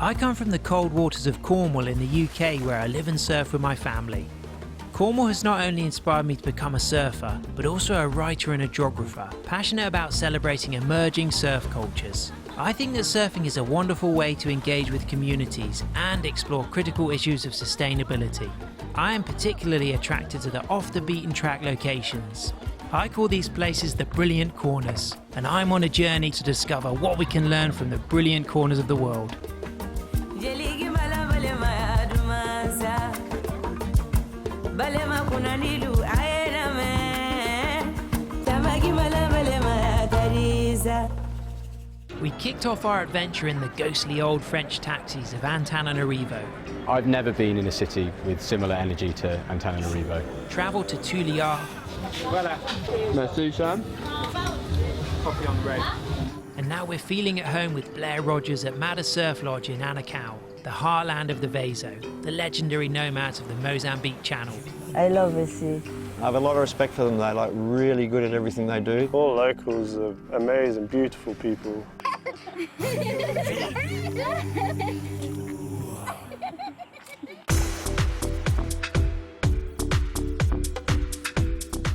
I come from the cold waters of Cornwall in the UK, where I live and surf with my family. Cornwall has not only inspired me to become a surfer, but also a writer and a geographer, passionate about celebrating emerging surf cultures. I think that surfing is a wonderful way to engage with communities and explore critical issues of sustainability. I am particularly attracted to the off-the-beaten-track locations. I call these places the brilliant corners, and I'm on a journey to discover what we can learn from the brilliant corners of the world. We kicked off our adventure in the ghostly old French taxis of Antananarivo. I've never been in a city with similar energy to Antananarivo. Travelled to Tuliar. Voilà. Merci, Sam. Coffee on the road. And now we're feeling at home with Blair Rogers at Mada Surf Lodge in Anakau, the heartland of the Vezo, the legendary nomads of the Mozambique Channel. I love the sea. I have a lot of respect for them. They're like really good at everything they do. All locals are amazing, beautiful people.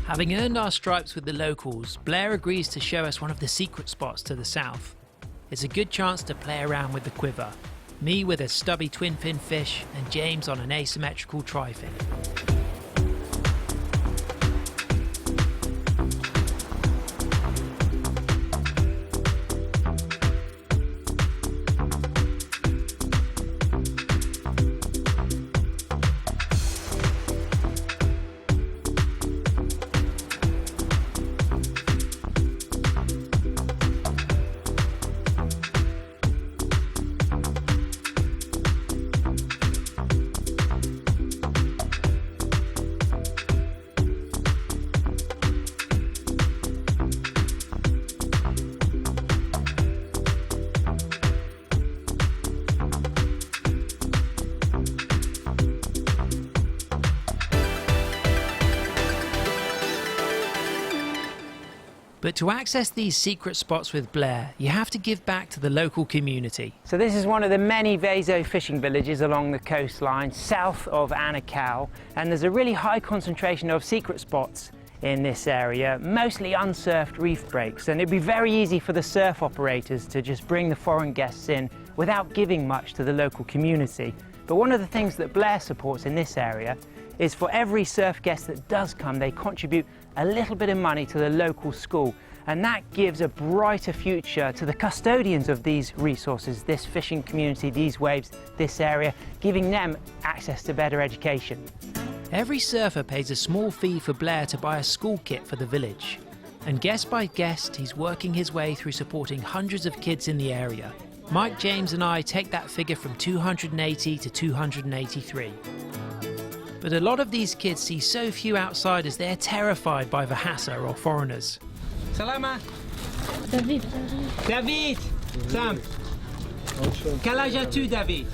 Having earned our stripes with the locals, Blair agrees to show us one of the secret spots to the south. It's a good chance to play around with the quiver. Me with a stubby twin fin fish and James on an asymmetrical tri-fin. But to access these secret spots with Blair, you have to give back to the local community. So this is one of the many Vezo fishing villages along the coastline, south of Anakau, and there's a really high concentration of secret spots in this area, mostly unsurfed reef breaks, and it'd be very easy for the surf operators to just bring the foreign guests in without giving much to the local community. But one of the things that Blair supports in this area is for every surf guest that does come, they contribute a little bit of money to the local school, and that gives a brighter future to the custodians of these resources, this fishing community, these waves, this area, giving them access to better education. Every surfer pays a small fee for Blair to buy a school kit for the village, and guest by guest he's working his way through supporting hundreds of kids in the area. Mike, James and I take that figure from 280 to 283. But a lot of these kids see so few outsiders, they're terrified by Vahasa or foreigners. Salama. David. David. Sam. Quel âge as-tu, David?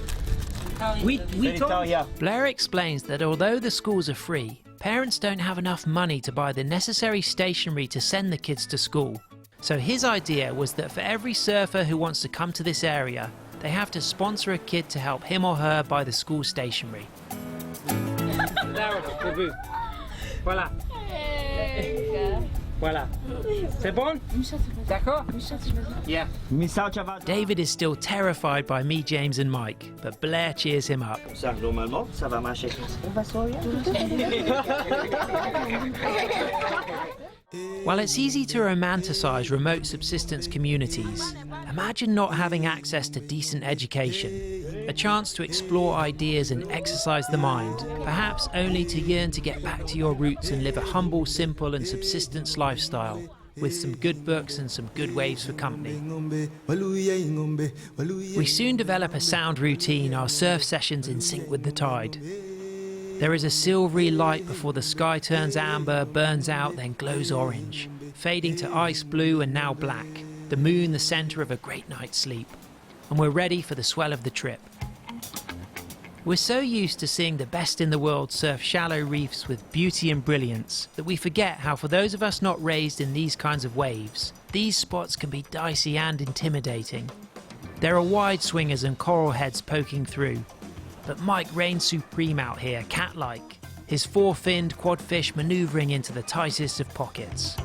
We told. Blair explains that although the schools are free, parents don't have enough money to buy the necessary stationery to send the kids to school. So his idea was that for every surfer who wants to come to this area, they have to sponsor a kid to help him or her buy the school stationery. Voilà. Voilà. C'est bon? D'accord? Yeah. David is still terrified by me, James and Mike, but Blair cheers him up. Normalement, ça va marcher. While it's easy to romanticize remote subsistence communities, imagine not having access to decent education, a chance to explore ideas and exercise the mind, perhaps only to yearn to get back to your roots and live a humble, simple and subsistence lifestyle, with some good books and some good waves for company. We soon develop a sound routine, our surf sessions in sync with the tide. There is a silvery light before the sky turns amber, burns out, then glows orange, fading to ice blue and now black, the moon the centre of a great night's sleep. And we're ready for the swell of the trip. We're so used to seeing the best in the world surf shallow reefs with beauty and brilliance that we forget how, for those of us not raised in these kinds of waves, these spots can be dicey and intimidating. There are wide swingers and coral heads poking through, but Mike reigns supreme out here, cat-like, his four-finned quadfish manoeuvring into the tightest of pockets.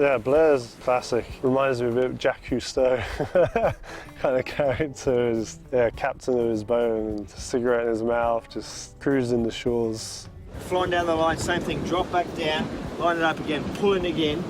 Yeah, Blairs Classic reminds me a bit of Jacques Cousteau kind of character. Just, yeah, captain of his boat and a cigarette in his mouth, just cruising the shores. Flying down the line, same thing, drop back down, line it up again, pull in again.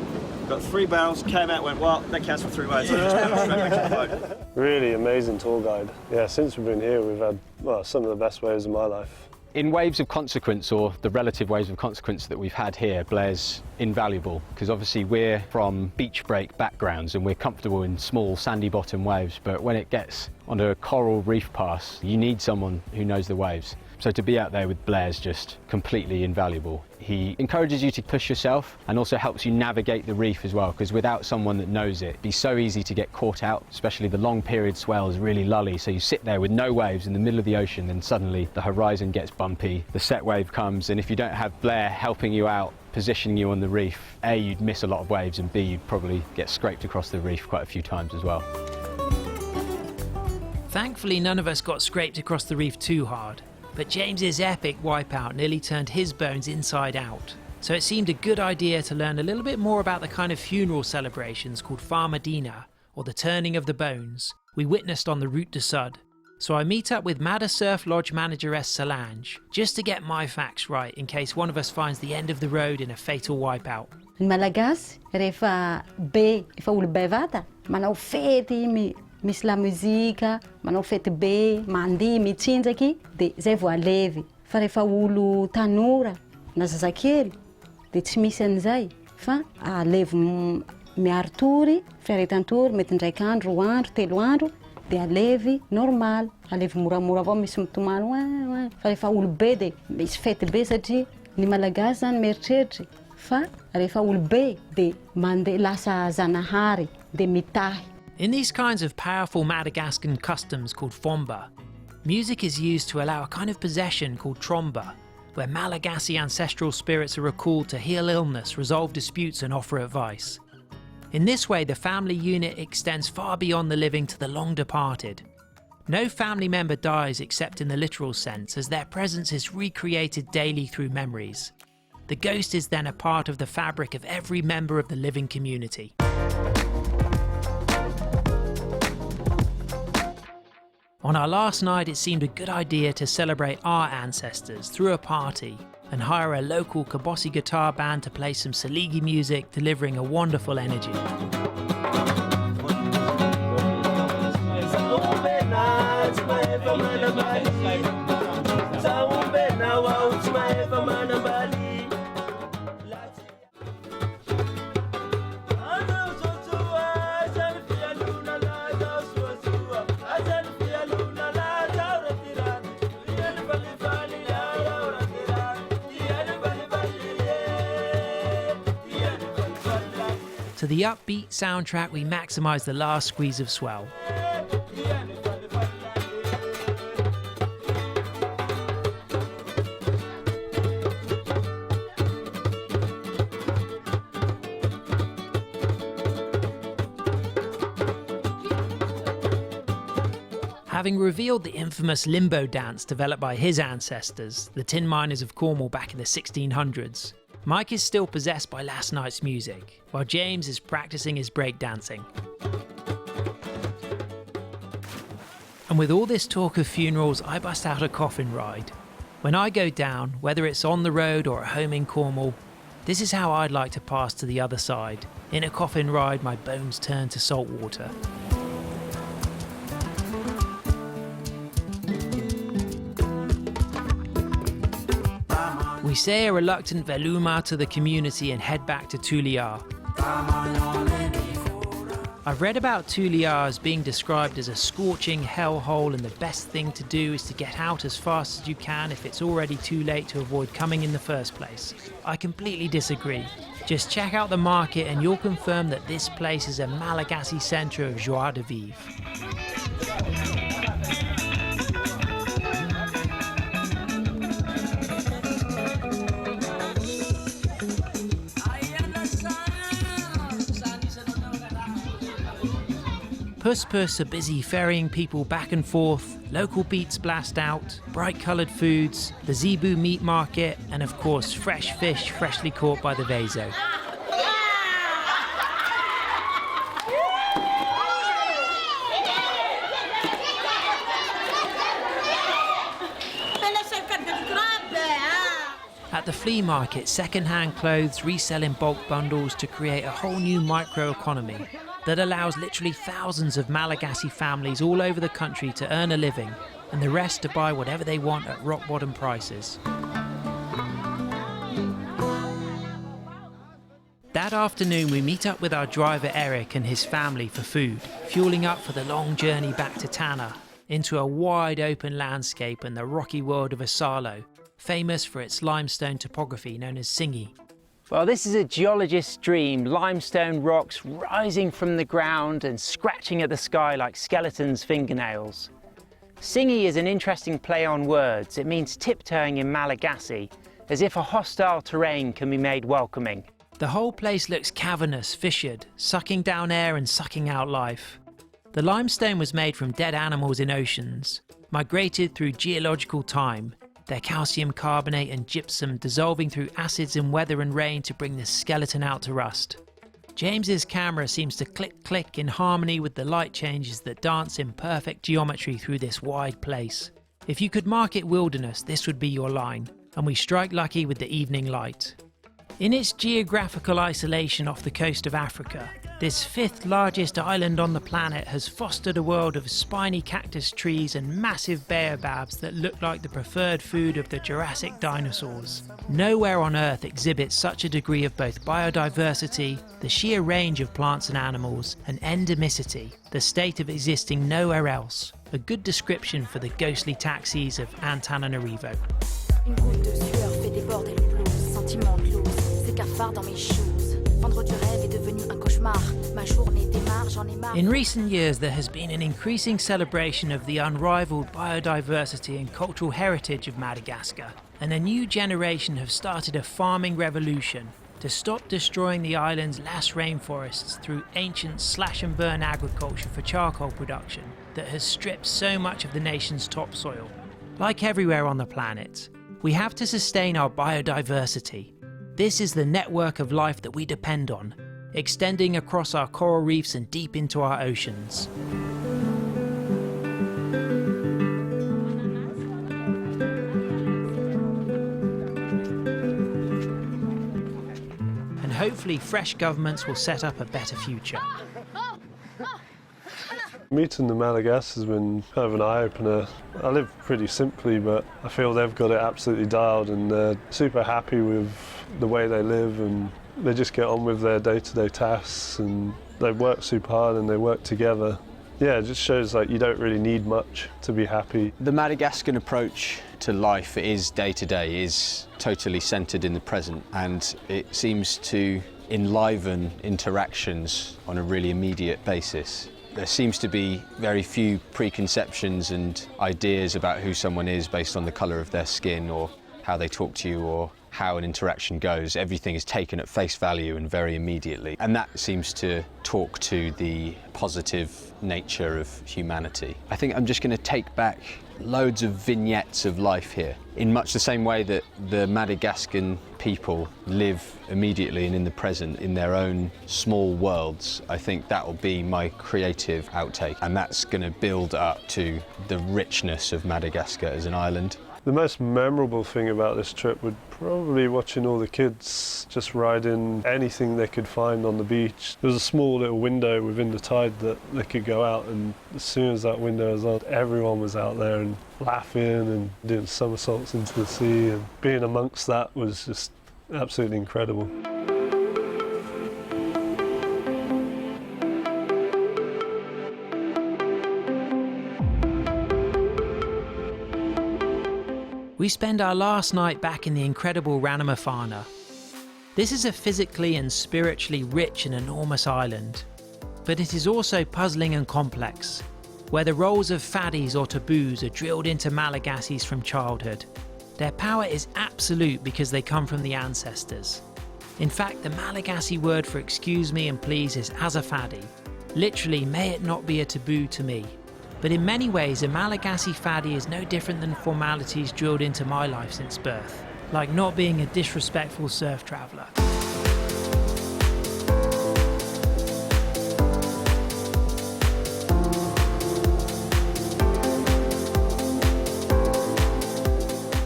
Got 3 barrels, came out, went, well, that counts for 3 ways. So just go straight back to the boat. Really amazing tour guide. Yeah, since we've been here, we've had, well, some of the best waves of my life. In waves of consequence, or the relative waves of consequence that we've had here, Blair's invaluable, because obviously we're from beach break backgrounds and we're comfortable in small sandy bottom waves, but when it gets onto a coral reef pass, you need someone who knows the waves. So to be out there with Blair's just completely invaluable. He encourages you to push yourself and also helps you navigate the reef as well, because without someone that knows it, it'd be so easy to get caught out, especially the long period swell is really lully, so you sit there with no waves in the middle of the ocean, then suddenly the horizon gets bumpy, the set wave comes, and if you don't have Blair helping you out, positioning you on the reef, A, you'd miss a lot of waves, and B, you'd probably get scraped across the reef quite a few times as well. Thankfully, none of us got scraped across the reef too hard. But James's epic wipeout nearly turned his bones inside out. So it seemed a good idea to learn a little bit more about the kind of funeral celebrations called Farmadina, or the turning of the bones, we witnessed on the route de Sud. So I meet up with Mada Surf Lodge manageress Solange, just to get my facts right in case one of us finds the end of the road in a fatal wipeout. Ny Malagasy, rehefa be, efa olo bevata, manao fety, misy la muzika, manao fety be, mandihy, mitsinjaky, de zay vao alevy. Fa rehefa olo tanora, na zazakely, de tsy misy an'izay, fa alevy miaro tory, fiaretan-tory, mety ndraiky andro, 2 andro, 3 andro, de alevy normal, alevy moramora avao, misy mitomany, fa rehefa olo be de misy fety be satria ny Malagasy zany mieritreritra, fa rehefa olo be de mandeha lasa zanahary, de mitahy. In these kinds of powerful Madagascan customs called fomba, music is used to allow a kind of possession called tromba, where Malagasy ancestral spirits are recalled to heal illness, resolve disputes and offer advice. In this way, the family unit extends far beyond the living to the long departed. No family member dies except in the literal sense, as their presence is recreated daily through memories. The ghost is then a part of the fabric of every member of the living community. On our last night, it seemed a good idea to celebrate our ancestors through a party and hire a local Kabossi guitar band to play some Saligi music, delivering a wonderful energy. To the upbeat soundtrack, we maximise the last squeeze of swell. Having revealed the infamous limbo dance developed by his ancestors, the tin miners of Cornwall back in the 1600s, Mike is still possessed by last night's music, while James is practicing his breakdancing. And with all this talk of funerals, I bust out a coffin ride. When I go down, whether it's on the road or at home in Cornwall, This is how I'd like to pass to the other side. In a coffin ride, my bones turn to salt water. We say a reluctant veluma to the community and head back to Tulia. I've read about Tulia as being described as a scorching hellhole, and the best thing to do is to get out as fast as you can if it's already too late to avoid coming in the first place. I completely disagree. Just check out the market and you'll confirm that this place is a Malagasy centre of joie de vivre. Puss are busy ferrying people back and forth, local beats blast out, bright coloured foods, the zebu meat market, and of course fresh fish freshly caught by the Vezo. At the flea market, second-hand clothes resell in bulk bundles to create a whole new microeconomy that allows literally thousands of Malagasy families all over the country to earn a living, and the rest to buy whatever they want at rock-bottom prices. That afternoon we meet up with our driver Eric and his family for food, fueling up for the long journey back to Tana, into a wide open landscape and the rocky world of Asalo, famous for its limestone topography known as Singi. Well, this is a geologist's dream, limestone rocks rising from the ground and scratching at the sky like skeletons' fingernails. Singi is an interesting play on words. It means tiptoeing in Malagasy, as if a hostile terrain can be made welcoming. The whole place looks cavernous, fissured, sucking down air and sucking out life. The limestone was made from dead animals in oceans, migrated through geological time, their calcium carbonate and gypsum dissolving through acids in weather and rain to bring the skeleton out to rust. James's camera seems to click in harmony with the light changes that dance in perfect geometry through this wide place. If you could mark it wilderness, this would be your line, and we strike lucky with the evening light. In its geographical isolation off the coast of Africa, this fifth largest island on the planet has fostered a world of spiny cactus trees and massive baobabs that look like the preferred food of the Jurassic dinosaurs. Nowhere on Earth exhibits such a degree of both biodiversity, the sheer range of plants and animals, and endemicity, the state of existing nowhere else. A good description for the ghostly taxis of Antananarivo. Une goutte de sueur fait déborder le blues, sentiment de loose, c'est cafard dans mes shoes. Vendre du rêve est devenu un cauchemar. Ma journée démarre, j'en ai marre. In recent years, there has been an increasing celebration of the unrivaled biodiversity and cultural heritage of Madagascar, and a new generation have started a farming revolution to stop destroying the island's lush rainforests through ancient slash-and-burn agriculture for charcoal production that has stripped so much of the nation's topsoil. Like everywhere on the planet, we have to sustain our biodiversity. This is the network of life that we depend on, extending across our coral reefs and deep into our oceans. And hopefully fresh governments will set up a better future. Meeting the Madagascans has been kind of an eye-opener. I live pretty simply, but I feel they've got it absolutely dialed and they're super happy with the way they live, and they just get on with their day-to-day tasks, and they work super hard and they work together. Yeah, it just shows like you don't really need much to be happy. The Madagascan approach to life is day-to-day, is totally centred in the present, and it seems to enliven interactions on a really immediate basis. There seems to be very few preconceptions and ideas about who someone is based on the colour of their skin or how they talk to you or how an interaction goes. Everything is taken at face value and very immediately. And that seems to talk to the positive nature of humanity. I think I'm just going to take back loads of vignettes of life here, in much the same way that the Madagascan people live immediately and in the present in their own small worlds. I think that will be my creative outtake, and that's going to build up to the richness of Madagascar as an island. The most memorable thing about this trip would probably be watching all the kids just riding anything they could find on the beach. There was a small little window within the tide that they could go out, and as soon as that window was on, everyone was out there and laughing and doing somersaults into the sea, and being amongst that was just absolutely incredible. We spend our last night back in the incredible Ranamafana. This is a physically and spiritually rich and enormous island, but it is also puzzling and complex, where the roles of faddies or taboos are drilled into Malagasis from childhood. Their power is absolute because they come from the ancestors. In fact, the Malagasy word for excuse me and please is azafadi, literally may it not be a taboo to me. But in many ways, a Malagasy faddy is no different than formalities drilled into my life since birth, like not being a disrespectful surf traveller.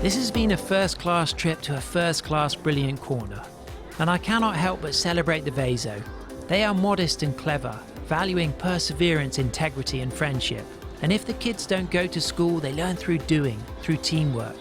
This has been a first-class trip to a first-class brilliant corner, and I cannot help but celebrate the Vezo. They are modest and clever, valuing perseverance, integrity and friendship. And if the kids don't go to school, they learn through doing, through teamwork.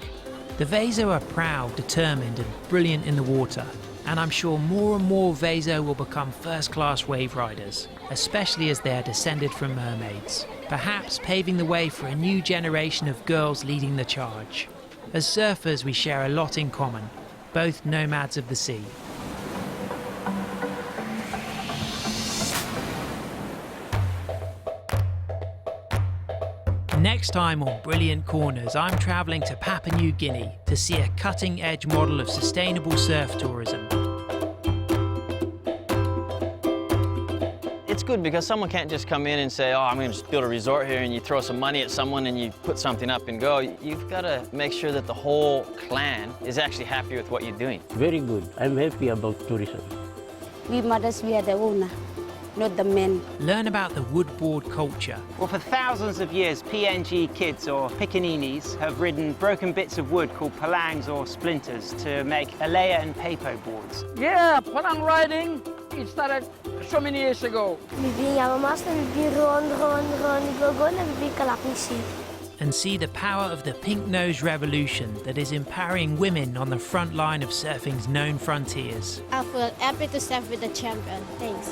The Vezo are proud, determined and brilliant in the water, and I'm sure more and more Vezo will become first-class wave riders, especially as they are descended from mermaids, perhaps paving the way for a new generation of girls leading the charge. As surfers, we share a lot in common, both nomads of the sea. Next time on Brilliant Corners, I'm travelling to Papua New Guinea to see a cutting-edge model of sustainable surf tourism. It's good because someone can't just come in and say, oh, I'm going to just build a resort here, and you throw some money at someone and you put something up and go. You've got to make sure that the whole clan is actually happy with what you're doing. Very good. I'm happy about tourism. We mothers, we are the owner, not the men. Learn about the woodboard culture. Well, for thousands of years, PNG kids or pickaninnies have ridden broken bits of wood called palangs or splinters to make alea and papo boards. Yeah, palang riding, it started so many years ago. And see the power of the pink nose revolution that is empowering women on the front line of surfing's known frontiers. I feel happy to surf with the champion. Thanks.